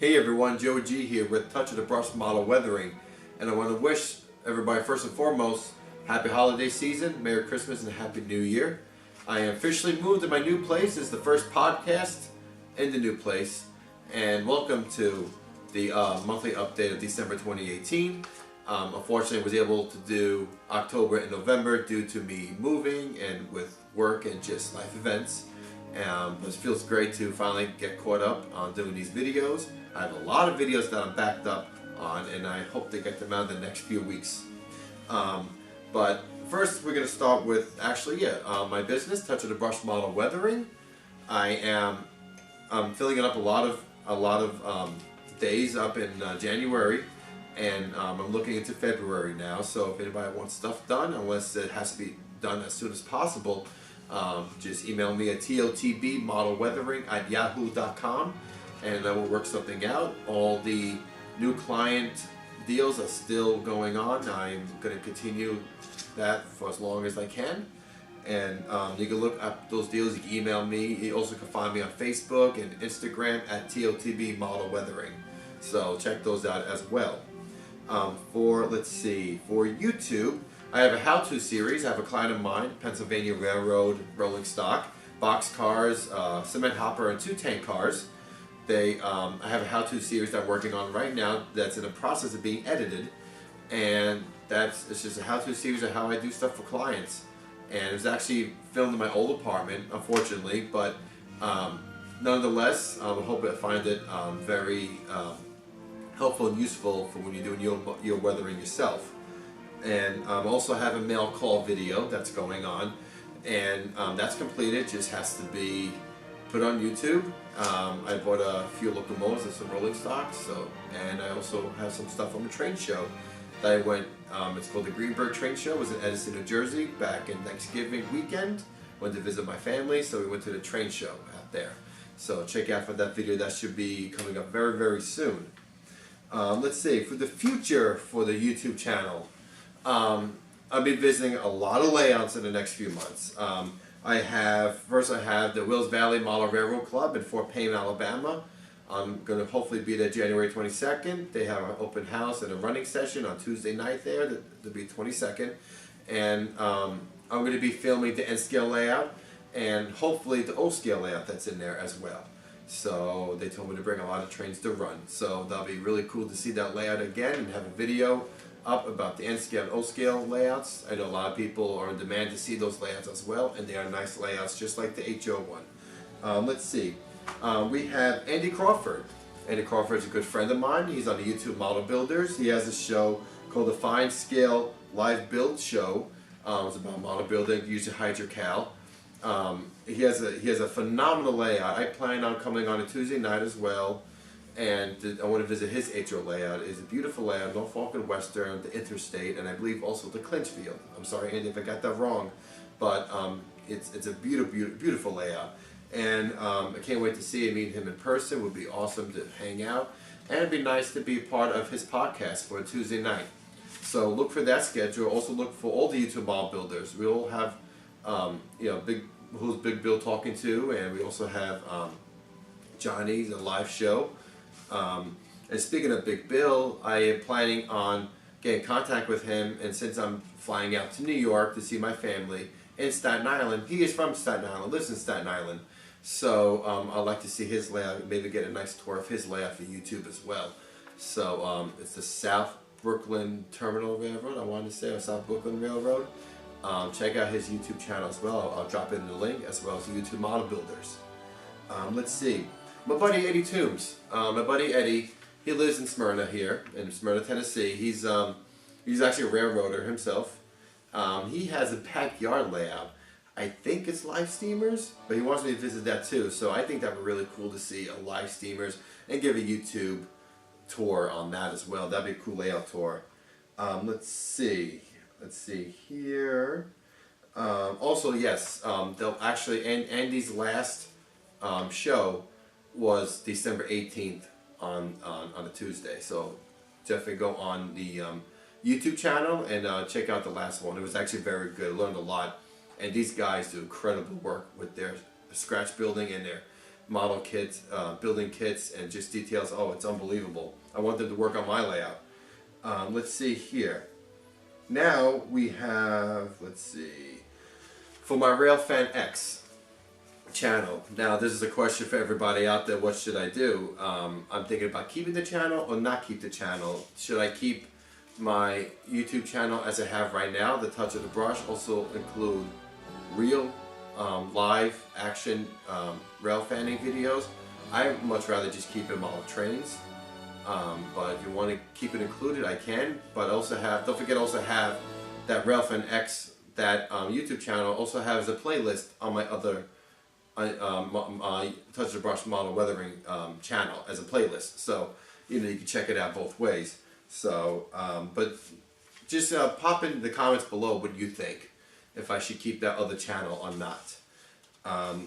Hey everyone, Joe G here with Touch of the Brush Model Weathering, and I want to wish everybody first and foremost happy holiday season, Merry Christmas and Happy New Year. I am officially moved to my new place. It's the first podcast in the new place, and welcome to the monthly update of December 2018. Unfortunately I was able to do October and November due to me moving and with work and just life events. But it feels great to finally get caught up on doing these videos. I have a lot of videos that I'm backed up on, and I hope to get them out in the next few weeks. But first we're going to start with my business, Touch of the Brush Model Weathering. I'm filling it up a lot of days up in January, and I'm looking into February now. So if anybody wants stuff done, unless it has to be done as soon as possible, just email me at TOTBModelWeathering@yahoo.com, and I will work something out. All the new client deals are still going on. I'm going to continue that for as long as I can. And you can look up those deals. You can email me. You also can find me on Facebook and Instagram at TOTBModelWeathering. So check those out as well. For YouTube, I have a how-to series. I have a client of mine, Pennsylvania Railroad rolling stock, box cars, cement hopper, and 2-tank cars. I have a how-to series that I'm working on right now that's in the process of being edited, and it's just a how-to series of how I do stuff for clients. And it was actually filmed in my old apartment, unfortunately, but nonetheless, I hope I find it very helpful and useful for when you're doing your weathering yourself. And also have a mail call video that's going on, and that's completed. Just has to be put on YouTube. I bought a few locomotives and some rolling stock, and I also have some stuff from a train show that I went. It's called the Greenberg Train Show. It was in Edison, New Jersey, back in Thanksgiving weekend. Went to visit my family, so we went to the train show out there. So check out for that video. That should be coming up very, very soon. Let's see, for the future for the YouTube channel, I'll be visiting a lot of layouts in the next few months. I have the Wills Valley Model Railroad Club in Fort Payne, Alabama. I'm going to hopefully be there January 22nd. They have an open house and a running session on Tuesday night there. That'll be 22nd. And I'm going to be filming the N-scale layout and hopefully the O-scale layout that's in there as well. So they told me to bring a lot of trains to run. So that'll be really cool to see that layout again and have a video up about the N-scale and O-scale layouts. I know a lot of people are in demand to see those layouts as well, and they are nice layouts just like the HO one. Let's see. We have Andy Crawford. Andy Crawford is a good friend of mine. He's on the YouTube Model Builders. He has a show called the Fine Scale Live Build Show. It's about model building using HydroCal. He has a phenomenal layout. I plan on coming on a Tuesday night as well, and I want to visit his HO layout. It's a beautiful layout, Norfolk and Western, the Interstate, and I believe also the Clinchfield. I'm sorry, Andy, if I got that wrong, but it's a beautiful layout. And I can't wait to see and meet him in person. It would be awesome to hang out, and it'd be nice to be part of his podcast for a Tuesday night. So look for that schedule. Also look for all the YouTube Model Builders. We all have who's Big Bill talking to, and we also have Johnny's a live show. And speaking of Big Bill, I am planning on getting in contact with him, and since I'm flying out to New York to see my family in Staten Island, he is from Staten Island, lives in Staten Island, so I'd like to see his layout, maybe get a nice tour of his layout for YouTube as well. So it's the South Brooklyn Terminal Railroad, I wanted to say, or South Brooklyn Railroad. Check out his YouTube channel as well. I'll drop it in the link, as well as the YouTube Model Builders. Let's see. My buddy Eddie Toombs. My buddy Eddie, he lives in Smyrna here, in Smyrna, Tennessee. He's actually a railroader himself. He has a backyard layout. I think it's live steamers, but he wants me to visit that too. So I think that would be really cool to see a live steamers and give a YouTube tour on that as well. That'd be a cool layout tour. Let's see here. Also, yes, they'll actually Andy's last show was December 18th on a Tuesday. So definitely go on the YouTube channel and check out the last one. It was actually very good. I learned a lot, and these guys do incredible work with their scratch building and model kits, building kits, and just details. Oh, it's unbelievable. I want them to work on my layout. Let's see here. Now we have, let's see, for my Railfan X channel. Now this is a question for everybody out there. What should I do? I'm thinking about keeping the channel or not keep the channel. Should I keep my YouTube channel as I have right now, the Touch of the Brush, also include real live action rail fanning videos? I much rather just keep it model trains. But if you want to keep it included, I can. But also have, don't forget, also have that Railfan X, that YouTube channel also has a playlist on my other my Touch of the Brush Model Weathering channel as a playlist. So you can check it out both ways. So, but just pop in the comments below what you think, if I should keep that other channel or not.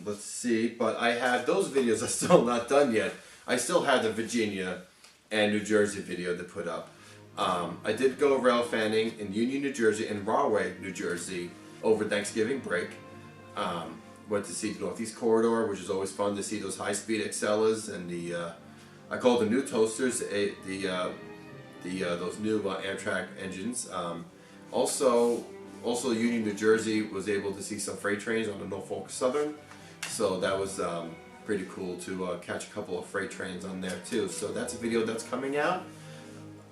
Let's see, but I have those videos are still not done yet. I still have the Virginia and New Jersey video to put up. I did go rail fanning in Union, New Jersey and Rahway, New Jersey over Thanksgiving break. Went to see the Northeast Corridor, which is always fun to see those high-speed Excelas and the I call it the new toasters, those new Amtrak engines. Also Union, New Jersey was able to see some freight trains on the Norfolk Southern, so that was pretty cool to catch a couple of freight trains on there too. So that's a video that's coming out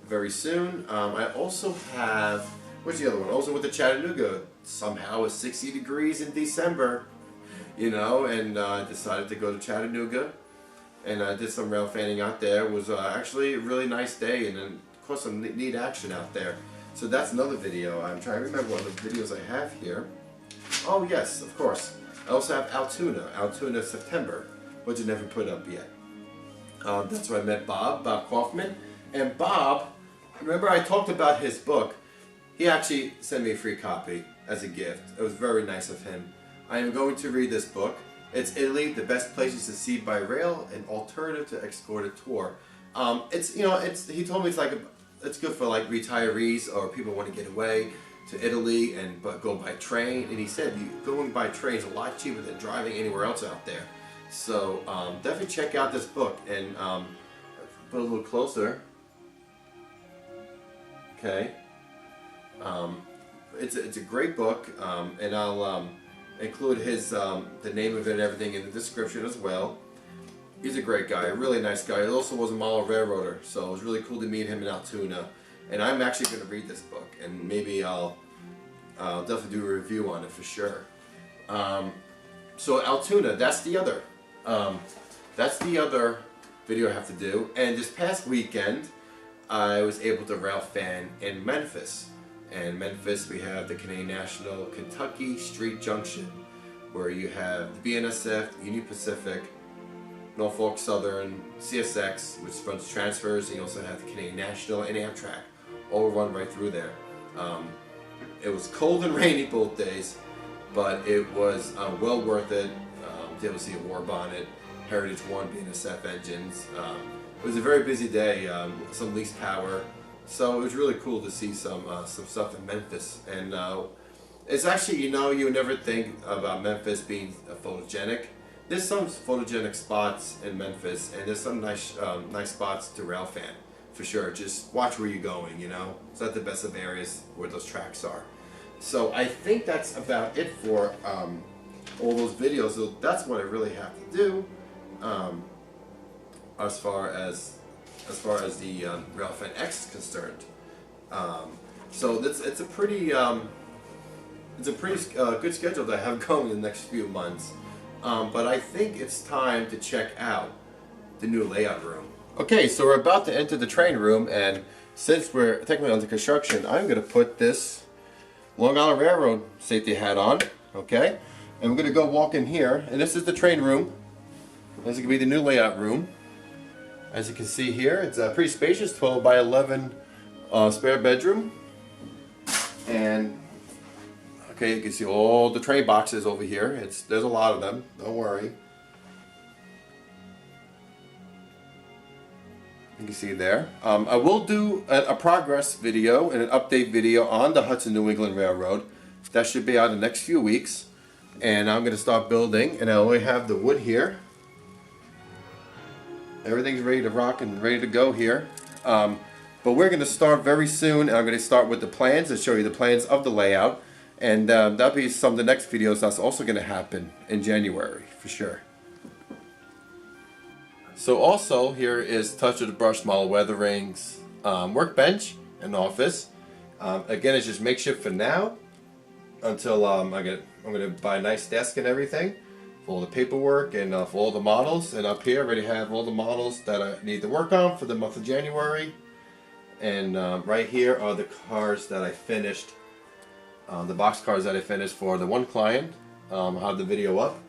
very soon. I also have, what's the other one? Also with the Chattanooga. Somehow it's 60 degrees in December, you know, and I decided to go to Chattanooga, and I did some rail fanning out there. It was actually a really nice day, and then of course some neat action out there. So that's another video. I'm trying to remember what the videos I have here. Oh yes, of course. I also have Altoona September, which I never put up yet. That's where I met Bob Kaufman. And Bob, remember I talked about his book. He actually sent me a free copy as a gift. It was very nice of him. I am going to read this book. It's Italy, the best places to see by rail, an alternative to escorted tour. It's, you know, he told me it's like it's good for like retirees or people who want to get away to Italy and go by train. And he said going by train is a lot cheaper than driving anywhere else out there. So definitely check out this book and put a little closer. Okay. It's a great book, and I'll include his the name of it and everything in the description as well. He's a great guy, a really nice guy. He also was a model railroader, so it was really cool to meet him in Altoona. And I'm actually going to read this book, and maybe I'll definitely do a review on it for sure. So Altoona, that's the other video I have to do. And this past weekend, I was able to rail fan in Memphis. And Memphis, we have the Canadian National Kentucky Street Junction, where you have the BNSF, Union Pacific, Norfolk Southern, CSX, which runs transfers, and you also have the Canadian National and Amtrak, all run right through there. It was cold and rainy both days, but it was well worth it. Able to see a war bonnet, Heritage 1 BNSF engines. It was a very busy day, some leased power. So it was really cool to see some stuff in Memphis, and it's actually, you know, you would never think about Memphis being photogenic. There's some photogenic spots in Memphis, and there's some nice spots to rail fan for sure. Just watch where you're going, you know. It's not the best of areas where those tracks are. So I think that's about it for all those videos. So that's what I really have to do as far as the Railfan X is concerned. So it's a pretty good schedule that I have going in the next few months. But I think it's time to check out the new layout room. Okay, so we're about to enter the train room, and since we're technically under construction, I'm going to put this Long Island Railroad safety hat on. Okay, and we're going to go walk in here, and this is the train room. This is going to be the new layout room. As you can see here, it's pretty spacious, 12 by 11 spare bedroom. And okay, you can see all the tray boxes over here. There's a lot of them, don't worry. You can see there. I will do a progress video and an update video on the Hudson New England Railroad. That should be out in the next few weeks. And I'm going to start building, and I only have the wood here. everything's ready to rock and ready to go here. But we're going to start very soon. I'm going to start with the plans and show you the plans of the layout. And that'll be some of the next videos that's also going to happen in January for sure. So also here is Touch of the Brush Model Weathering's workbench and office. Again, it's just makeshift for now until I'm going to buy a nice desk and everything for all the paperwork and for all the models. And up here I already have all the models that I need to work on for the month of January. And right here are the cars that I finished, the box cars that I finished for the one client. I'll have the video up.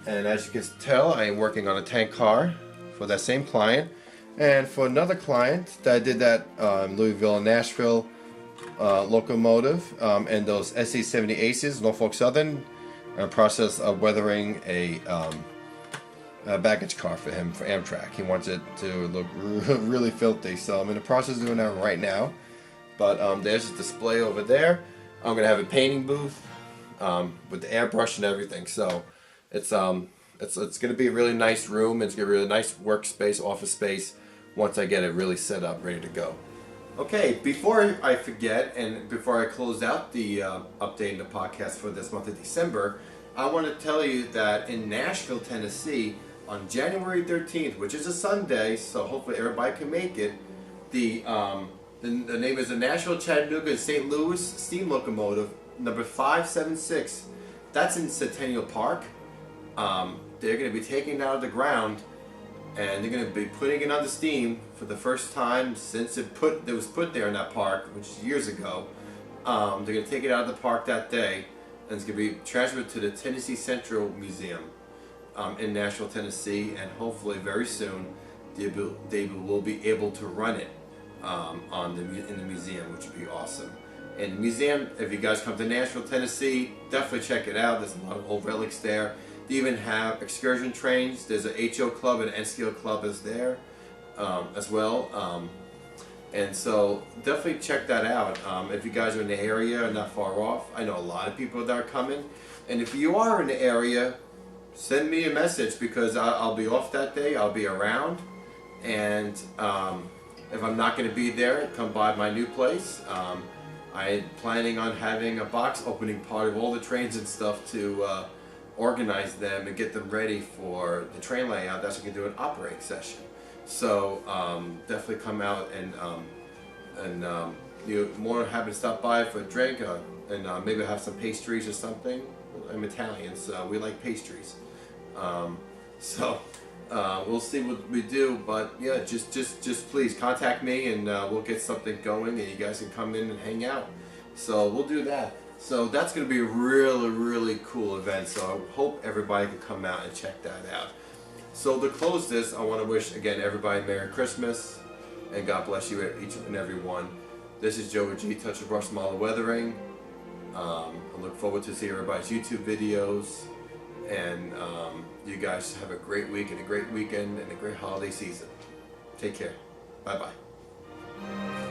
And as you can tell, I am working on a tank car for that same client. And for another client that I did that Louisville and Nashville locomotive and those SC70 Aces, Norfolk Southern, in the process of weathering a baggage car for him for Amtrak. He wants it to look really filthy, so I'm in the process of doing that right now. But there's a display over there. I'm gonna have a painting booth with the airbrush and everything. So it's gonna be a really nice room. It's gonna be a really nice workspace, office space once I get it really set up, ready to go. Okay, before I forget and before I close out the updating the podcast for this month of December, I want to tell you that in Nashville, Tennessee, on January 13th, which is a Sunday, so hopefully everybody can make it, the name is the Nashville, Chattanooga, and St. Louis Steam Locomotive, number 576. That's in Centennial Park. They're going to be taking it out of the ground, and they're going to be putting it on the steam for the first time since it was put there in that park, which is years ago. They're going to take it out of the park that day, and it's going to be transferred to the Tennessee Central Museum in Nashville, Tennessee, and hopefully very soon they will be able to run it in the museum, which would be awesome. And the museum, if you guys come to Nashville, Tennessee, definitely check it out. There's a lot of old relics there. They even have excursion trains. There's an HO club and an NSTL club is there as well. And so definitely check that out. If you guys are in the area and not far off, I know a lot of people that are coming. And if you are in the area, send me a message because I'll be off that day. I'll be around. And if I'm not going to be there, come by my new place. I'm planning on having a box opening party of all the trains and stuff to organize them and get them ready for the train layout. That's when we can do an operating session. So definitely come out and you're more than happy to stop by for a drink and maybe have some pastries or something. I'm Italian, so we like pastries. We'll see what we do, but yeah, just please contact me and we'll get something going and you guys can come in and hang out. So we'll do that. So that's going to be a really cool event, so I hope everybody can come out and check that out. So to close this, I want to wish again everybody Merry Christmas and God bless you each and every one. This is Joe G, Touch of Brush Model Weathering. I look forward to seeing everybody's YouTube videos, and you guys have a great week and a great weekend and a great holiday season. Take care. Bye bye.